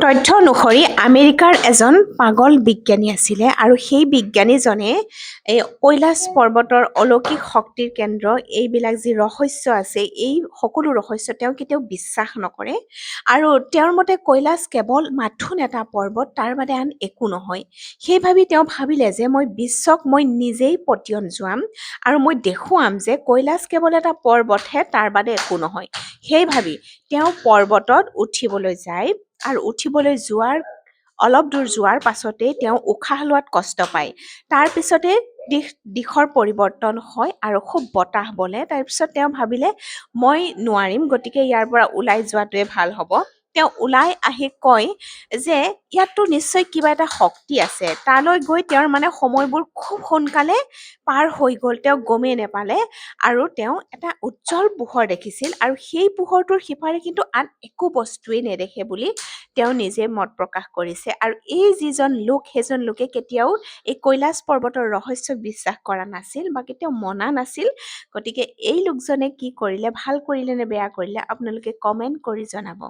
তথ্য অনুসৰি আমেৰিকাৰ এজন পাগল বিজ্ঞানী আছিলে আৰু সেই বিজ্ঞানীজনে এই কৈলাশ পৰ্বতৰ অলৌকিক শক্তিৰ কেন্দ্ৰ এইবিলাক যি ৰহস্য আছে এই সকলো ৰহস্য তেওঁ কেতিয়াও বিশ্বাস নকৰে আৰু তেওঁৰ মতে কৈলাশ কেৱল মাথোন এটা পৰ্বত তাৰ বাদে আন একো নহয়। সেই ভাবি তেওঁ ভাবিলে যে মই বিশ্বক মই নিজেই পতিয়ন যোৱাম আৰু মই দেখুৱাম যে কৈলাশ কেৱল এটা পৰ্বতহে তাৰ বাদে একো নহয়। সেই ভাবি তেওঁ পৰ্বতত উঠিবলৈ যায় আৰু উঠিবলৈ যোৱাৰ অলপ দূৰ যোৱাৰ পাছতেই তেওঁ উশাহ লোৱাত কষ্ট পায়। তাৰ পিছতে দিশৰ পৰিৱৰ্তন হয় আৰু খুব বতাহ বলে। তাৰপিছত তেওঁ ভাবিলে মই নোৱাৰিম, গতিকে ইয়াৰ পৰা ওলাই যোৱাটোৱে ভাল হ'ব। তেওঁ ওলাই আহি কয় যে ইয়াততো নিশ্চয় কিবা এটা শক্তি আছে। তালৈ গৈ তেওঁৰ মানে সময়বোৰ খুব সোনকালে পাৰ হৈ গ'ল, তেওঁ গমেই নেপালে আৰু তেওঁ এটা উজ্জ্বল পোহৰ দেখিছিল আৰু সেই পোহৰটোৰ সিপাৰে কিন্তু আন একো বস্তুৱেই নেদেখে বুলি তেওঁ নিজে মত প্ৰকাশ কৰিছে। আৰু এই যিজন লোক সেইজন লোকে কেতিয়াও এই কৈলাশ পৰ্বতৰ ৰহস্যক বিশ্বাস কৰা নাছিল বা কেতিয়াও মনা নাছিল। গতিকে এই লোকজনে কি কৰিলে, ভাল কৰিলে নে বেয়া কৰিলে, আপোনালোকে কমেণ্ট কৰি জনাব।